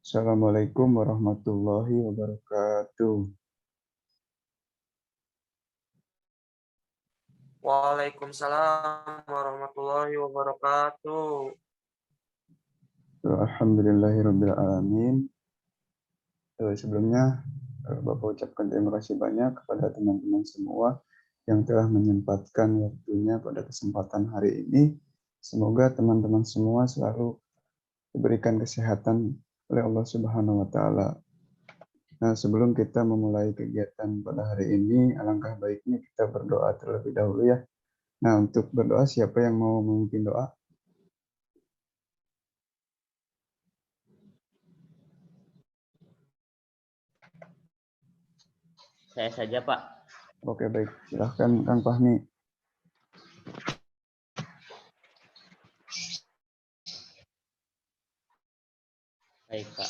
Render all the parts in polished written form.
Assalamualaikum warahmatullahi wabarakatuh. Waalaikumsalam warahmatullahi wabarakatuh. Alhamdulillahirabbil alamin. Sebelumnya Bapak ucapkan terima kasih banyak kepada teman-teman semua yang telah menyempatkan waktunya pada kesempatan hari ini. Semoga teman-teman semua selalu diberikan kesehatan oleh Allah Subhanahu wa taala. Nah, sebelum kita memulai kegiatan pada hari ini, alangkah baiknya kita berdoa terlebih dahulu ya. Nah, untuk berdoa siapa yang mau memimpin doa? Saya saja, Pak. Oke, baik. Silahkan Kang Fahmi. Baik, Pak.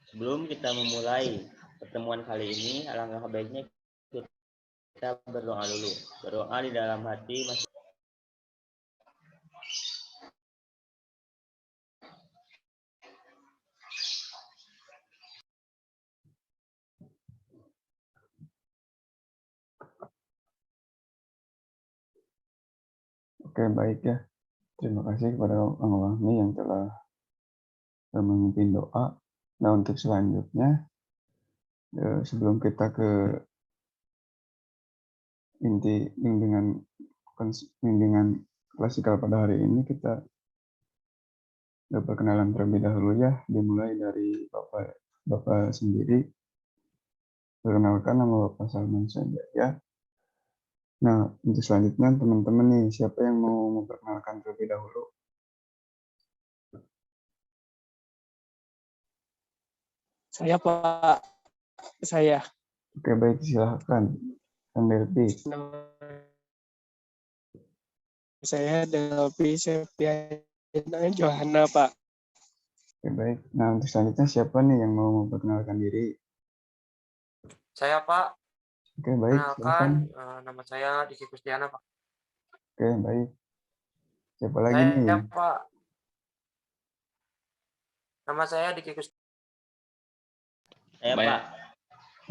Sebelum kita memulai pertemuan kali ini, alangkah baiknya kita berdoa dulu. Berdoa di dalam hati masih. Oke, baik ya. Terima kasih kepada Kang Fahmi yang telah memimpin doa. Nah, untuk selanjutnya, sebelum kita ke inti bimbingan klasikal pada hari ini, kita perkenalan terlebih dahulu ya. Dimulai dari Bapak sendiri. Perkenalkan, nama Bapak Salman saja ya. Nah, untuk selanjutnya teman-teman nih, siapa yang mau memperkenalkan terlebih dahulu? Saya, Pak. Saya. Oke, baik, silahkan. Kang Delpi. Saya Delpi Septiana Johanna, Pak. Oke, baik. Nah, untuk selanjutnya siapa nih yang mau memperkenalkan diri? Saya Pak, Oke, baik. kenalkan Silakan. nama saya Diki Kustiana Pak. Oke, baik. Siapa lagi nih? Saya Pak, nama saya Diki Kustiana. Saya, Pak.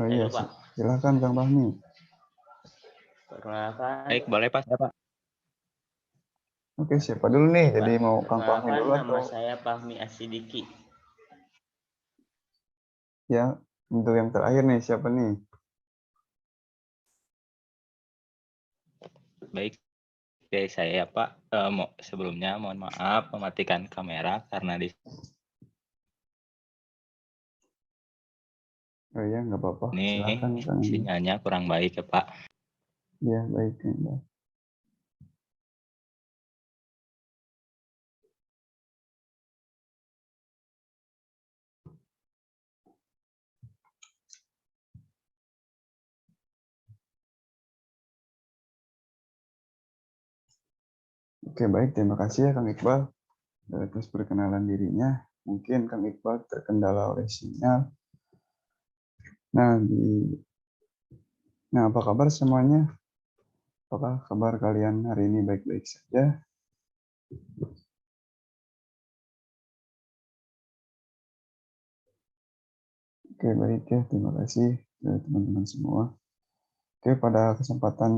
Oh iya, Pak. silakan Kang Fahmi. Perkenalkan. Baik, boleh Pak. Ya, Pak. Oke, siapa dulu nih? Pak. Jadi mau Kang Fahmi Perkenalkan, dulu nama atau? saya Fahmi Asidiki. Ya, untuk yang terakhir nih, siapa nih? Baik, dari saya Pak. Sebelumnya mohon maaf mematikan kamera karena di Oh iya, nggak apa-apa. sini Silakan Kang. sinyalnya kurang baik ya Pak. Ya, baik. Ya. Oke, baik. Terima kasih ya Kang Iqbal. Terus perkenalan dirinya. Mungkin Kang Iqbal terkendala oleh sinyal. Nah, apa kabar semuanya? Apakah kabar kalian hari ini baik-baik saja? Oke, baik ya. Terima kasih teman-teman semua. Oke, pada kesempatan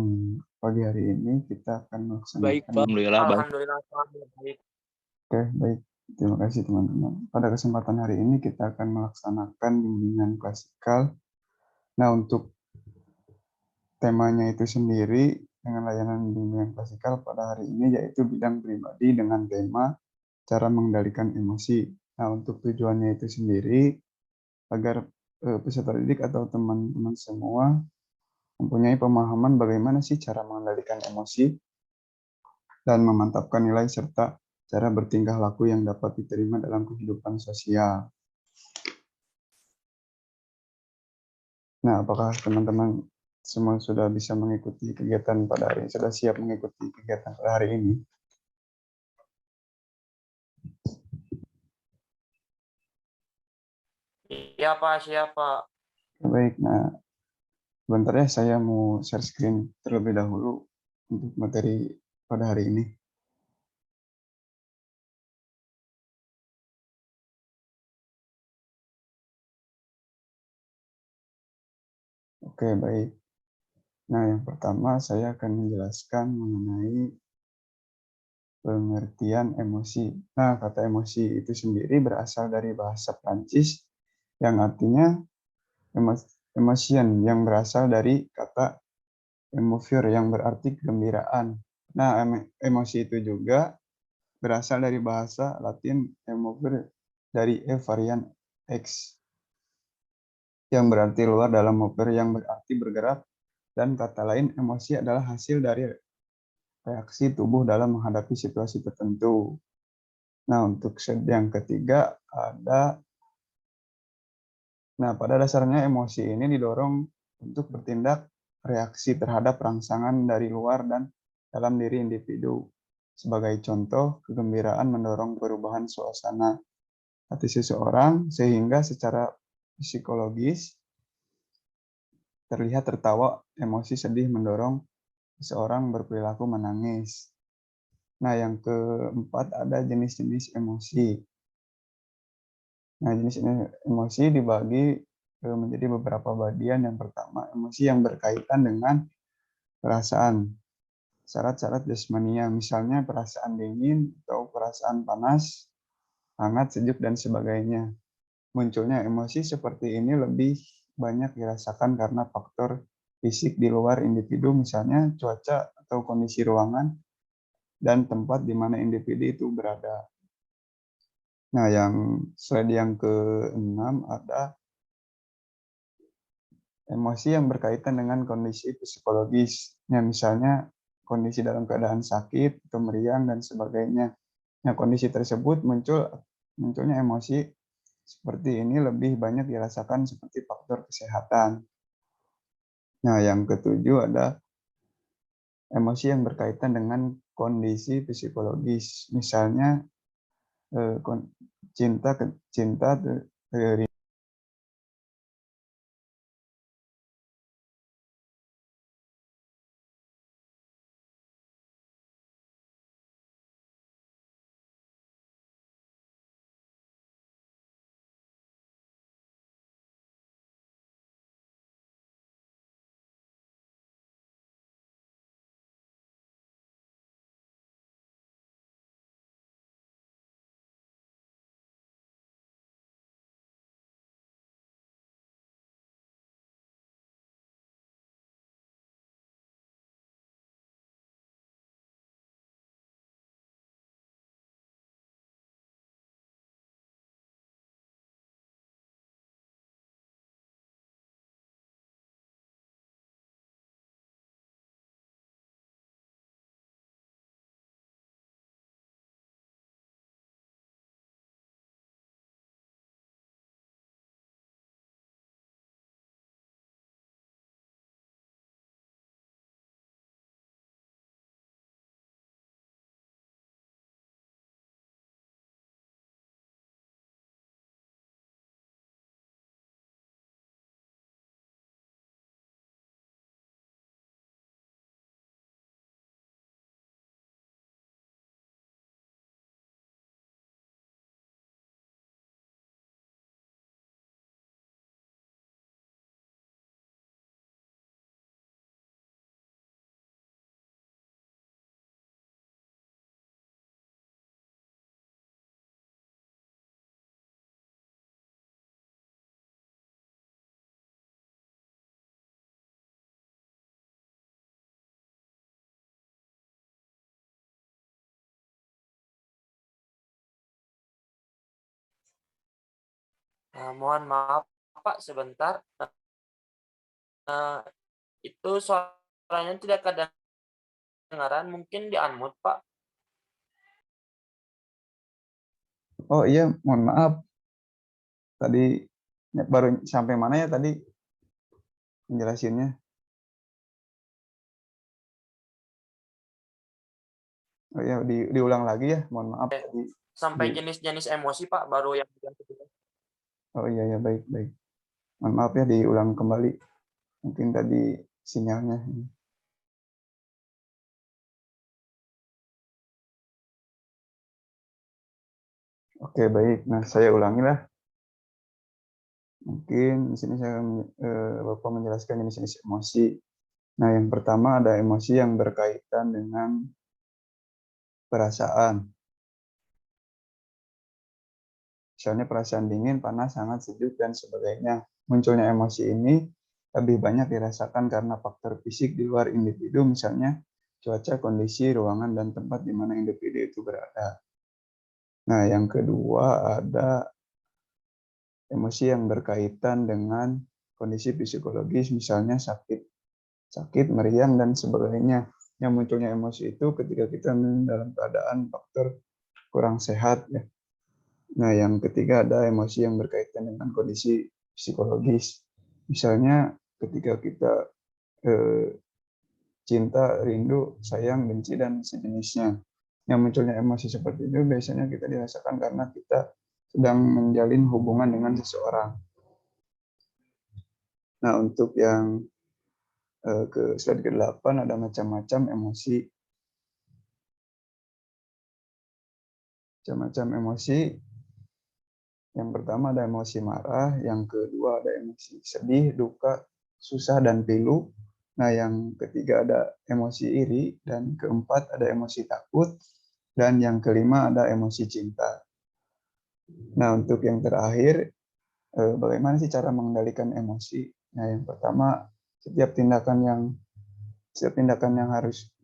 pagi hari ini kita akan melaksanakan. Baik, Pak. Alhamdulillah baik. Alhamdulillah baik. Oke, baik. Terima kasih teman-teman. Pada kesempatan hari ini kita akan melaksanakan bimbingan klasikal. Nah, untuk temanya itu sendiri dengan layanan bimbingan klasikal pada hari ini yaitu bidang pribadi dengan tema cara mengendalikan emosi. Nah, untuk tujuannya itu sendiri agar peserta didik atau teman-teman semua mempunyai pemahaman bagaimana sih cara mengendalikan emosi dan memantapkan nilai serta cara bertingkah laku yang dapat diterima dalam kehidupan sosial. Nah, apakah teman-teman semua sudah bisa mengikuti kegiatan pada hari ini? Sudah siap mengikuti kegiatan pada hari ini? Iya Pak, siapa? Baik, nah sebentar ya saya mau share screen terlebih dahulu untuk materi pada hari ini. Oke, baik. Nah, yang pertama saya akan menjelaskan mengenai pengertian emosi. Nah, kata emosi itu sendiri berasal dari bahasa Prancis yang artinya emotion, yang berasal dari kata emover yang berarti kegembiraan. Nah, emosi itu juga berasal dari bahasa Latin emover dari varian X yang berarti luar, dalam mover yang berarti bergerak, dan kata lain emosi adalah hasil dari reaksi tubuh dalam menghadapi situasi tertentu. Nah, untuk yang ketiga ada, nah pada dasarnya emosi ini didorong untuk bertindak reaksi terhadap rangsangan dari luar dan dalam diri individu. Sebagai contoh, kegembiraan mendorong perubahan suasana hati seseorang sehingga secara psikologis terlihat tertawa. Emosi sedih mendorong seseorang berperilaku menangis. Nah, yang keempat ada jenis-jenis emosi. Nah, jenis emosi dibagi menjadi beberapa bagian. Yang pertama, emosi yang berkaitan dengan perasaan. Syarat-syarat jasmania, misalnya perasaan dingin atau perasaan panas, hangat, sejuk, dan sebagainya. Munculnya emosi seperti ini lebih banyak dirasakan karena faktor fisik di luar individu, misalnya cuaca atau kondisi ruangan dan tempat di mana individu itu berada. Nah, slide yang ke-6 ada emosi yang berkaitan dengan kondisi psikologis. Misalnya kondisi dalam keadaan sakit atau meriang dan sebagainya. Nah, kondisi tersebut munculnya emosi seperti ini lebih banyak dirasakan seperti faktor kesehatan. Nah, yang ketujuh ada emosi yang berkaitan dengan kondisi psikologis. Misalnya cinta, Mohon maaf Pak, sebentar. Eh, itu suaranya tidak kedengaran, mungkin di-unmute Pak. oh iya, mohon maaf. Tadi baru sampai mana ya tadi menjelasinnya? Oh ya, diulang lagi ya, mohon maaf tadi. Sampai jenis-jenis emosi Pak, baru yang kedua. Oh iya ya, baik baik. Mohon maaf ya, diulang kembali. Mungkin tadi sinyalnya. Oke, baik. Nah, saya ulangi lah. Mungkin di sini Bapak menjelaskan jenis-jenis emosi. Nah, yang pertama ada emosi yang berkaitan dengan perasaan. Misalnya perasaan dingin, panas, hangat, sejuk, dan sebagainya. Munculnya emosi ini lebih banyak dirasakan karena faktor fisik di luar individu, misalnya cuaca, kondisi, ruangan, dan tempat di mana individu itu berada. Nah, yang kedua ada emosi yang berkaitan dengan kondisi psikologis, misalnya sakit, meriang, dan sebagainya. Yang munculnya emosi itu ketika kita dalam keadaan faktor kurang sehat, ya. Nah, yang ketiga ada emosi yang berkaitan dengan kondisi psikologis. Misalnya ketika kita cinta, rindu, sayang, benci, dan sejenisnya. Yang munculnya emosi seperti itu biasanya kita dirasakan karena kita sedang menjalin hubungan dengan seseorang. Nah, untuk yang ke slide ke-8 ada macam-macam emosi. Macam-macam emosi. Yang pertama ada emosi marah, yang kedua ada emosi sedih, duka, susah, dan pilu. Nah, yang ketiga ada emosi iri, dan keempat ada emosi takut, dan yang kelima ada emosi cinta. Nah, untuk yang terakhir, bagaimana sih cara mengendalikan emosi? Nah, yang pertama, setiap tindakan yang harus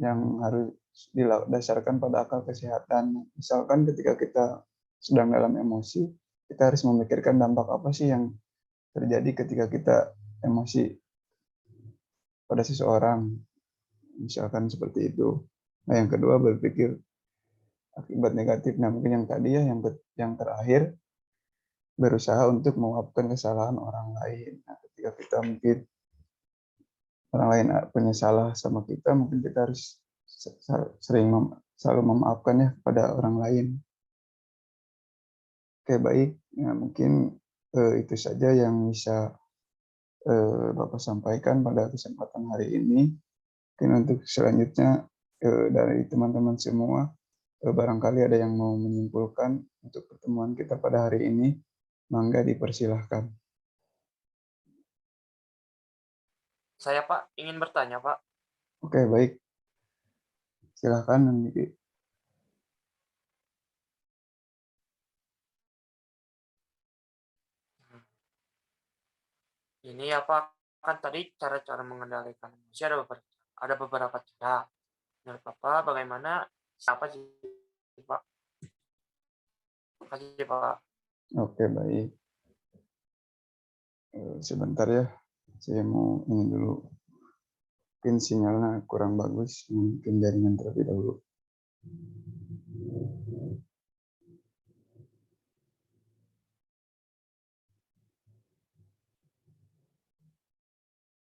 didasarkan pada akal kesehatan. Misalkan ketika kita sedang dalam emosi, kita harus memikirkan dampak apa sih yang terjadi ketika kita emosi pada seseorang. Misalkan seperti itu. Nah, yang kedua berpikir akibat negatif. Nah, mungkin yang tadi ya, yang terakhir berusaha untuk memaafkan kesalahan orang lain. Nah, ketika kita mungkin orang lain punya salah sama kita, mungkin kita harus selalu memaafkannya kepada orang lain. Oke, baik. Nah, mungkin itu saja yang bisa Bapak sampaikan pada kesempatan hari ini. Mungkin untuk selanjutnya dari teman-teman semua, barangkali ada yang mau menyimpulkan untuk pertemuan kita pada hari ini, mangga dipersilahkan. Saya Pak ingin bertanya Pak. Oke, baik. Silahkan, Niki. Ini ya Pak, kan tadi cara-cara mengendalikan emosi ada beberapa cara. Menurut Bapak bagaimana, siapa sih Pak? Terima kasih Pak. Oke, baik. Sebentar ya, saya mau ini dulu. Mungkin sinyalnya kurang bagus, mungkin jaringan terlebih dahulu.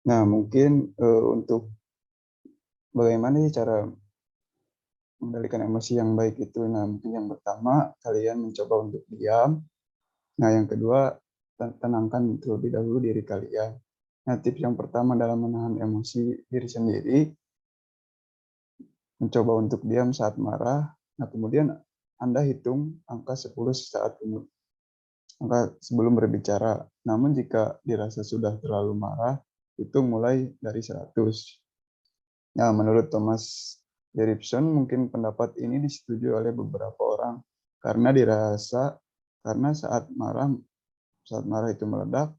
Nah, mungkin untuk bagaimana sih cara mengendalikan emosi yang baik itu. Nah, mungkin yang pertama, kalian mencoba untuk diam. Nah, yang kedua, tenangkan terlebih dahulu diri kalian. Nah, tips yang pertama dalam menahan emosi diri sendiri, mencoba untuk diam saat marah. Nah, kemudian Anda hitung angka 10 sebelum berbicara. Namun jika dirasa sudah terlalu marah, hitung mulai dari 100. Nah, menurut Thomas Jefferson, mungkin pendapat ini disetujui oleh beberapa orang karena saat marah itu meledak,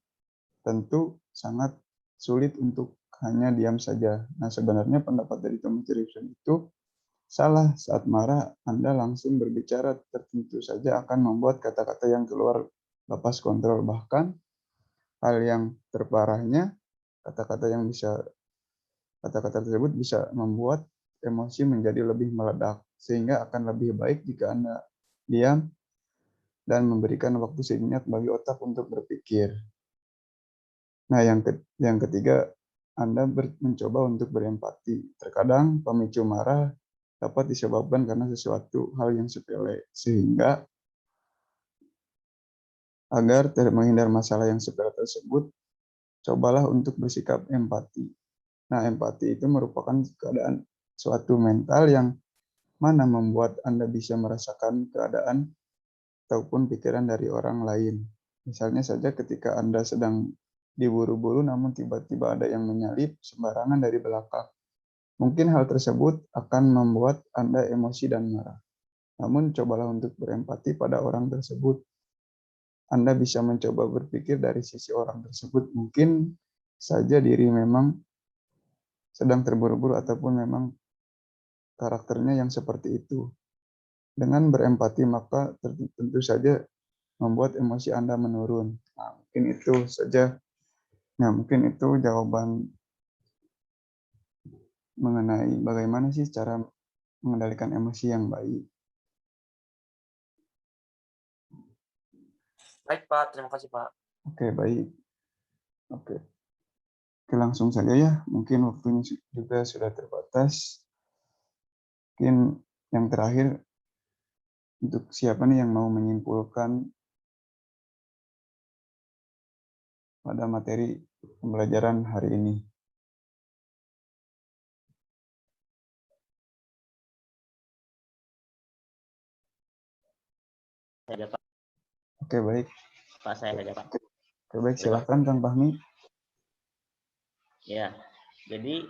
tentu sangat sulit untuk hanya diam saja. Nah, sebenarnya pendapat dari Thomas Jefferson itu salah. Saat marah, Anda langsung berbicara tentu saja akan membuat kata-kata yang keluar lepas kontrol. Bahkan hal yang terparahnya, kata-kata tersebut bisa membuat emosi menjadi lebih meledak, sehingga akan lebih baik jika Anda diam dan memberikan waktu sejenak bagi otak untuk berpikir. Nah, yang ketiga, Anda mencoba untuk berempati. Terkadang pemicu marah dapat disebabkan karena sesuatu hal yang sepele, sehingga agar menghindar masalah yang sepele tersebut, cobalah untuk bersikap empati. Nah, empati itu merupakan keadaan suatu mental yang mana membuat Anda bisa merasakan keadaan ataupun pikiran dari orang lain. Misalnya saja ketika Anda sedang diburu-buru namun tiba-tiba ada yang menyalip sembarangan dari belakang. Mungkin hal tersebut akan membuat Anda emosi dan marah. Namun cobalah untuk berempati pada orang tersebut. Anda bisa mencoba berpikir dari sisi orang tersebut. Mungkin saja diri memang sedang terburu-buru ataupun memang karakternya yang seperti itu. Dengan berempati maka tentu saja membuat emosi Anda menurun. Nah, mungkin itu saja. Nah, mungkin itu jawaban mengenai bagaimana sih cara mengendalikan emosi yang baik. Baik, Pak. Terima kasih, Pak. Oke, baik. Oke. Oke, langsung saja ya. Mungkin waktunya juga sudah terbatas. Mungkin yang terakhir, untuk siapa nih yang mau menyimpulkan pada materi pembelajaran hari ini? Saja Pak. Oke, baik. Pak saya saja Pak. Oke, baik. Silahkan Kang Fahmi. Ya, jadi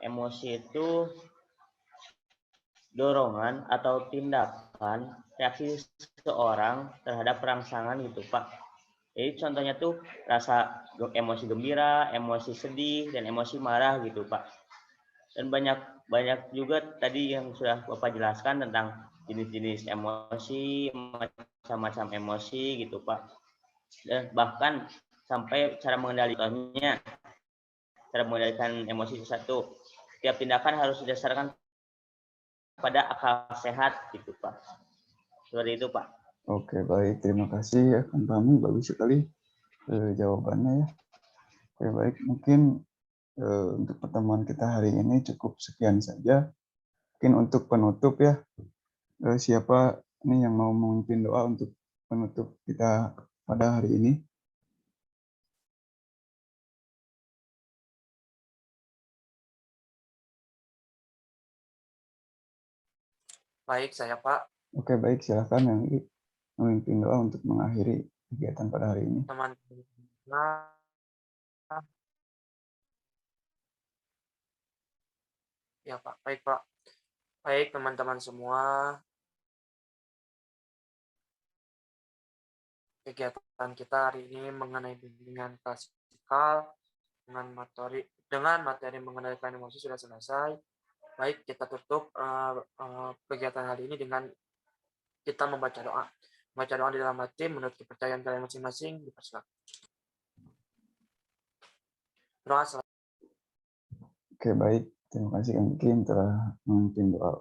emosi itu dorongan atau tindakan reaksi seseorang terhadap rangsangan gitu Pak. Jadi contohnya tuh rasa emosi gembira, emosi sedih, dan emosi marah gitu Pak. Dan banyak juga tadi yang sudah Bapak jelaskan tentang jenis-jenis emosi, macam-macam emosi gitu Pak. Dan bahkan sampai cara mengendalikannya, cara mengendalikan emosi itu satu. Setiap tindakan harus didasarkan pada akal sehat gitu Pak. Seperti itu Pak. Oke, baik. Terima kasih ya Kang Fahmi. Bagus sekali jawabannya ya. Oke, baik. Mungkin untuk pertemuan kita hari ini cukup sekian saja. Mungkin untuk penutup ya, siapa nih yang mau memimpin doa untuk penutup kita pada hari ini? Baik, saya, Pak. Oke, baik. Silakan yang memimpin doa untuk mengakhiri kegiatan pada hari ini. Teman-teman, ya, Pak. Baik, Pak. Baik, teman-teman semua. Kegiatan kita hari ini mengenai bimbingan klasikal dengan materi mengendalikan emosi sudah selesai. Baik, kita tutup kegiatan hari ini dengan kita membaca doa. Membaca doa di dalam hati menurut kepercayaan kalian masing-masing. Dipersilakan. Doa selesai. Oke, baik. Terima kasih Kang Kim telah memimpin doa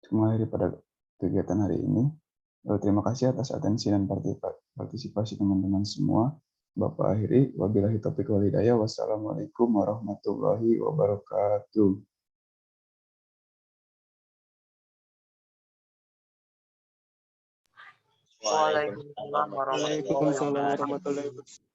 untuk mengakhiri pada kegiatan hari ini. Terima kasih atas atensi dan partisipasi teman-teman semua. Bapak akhiri, wabillahi taufiq wal hidayah. Wassalamualaikum warahmatullahi wabarakatuh. Waalaikumsalam warahmatullahi Waalaikumsalam wabarakatuh. warahmatullahi wabarakatuh.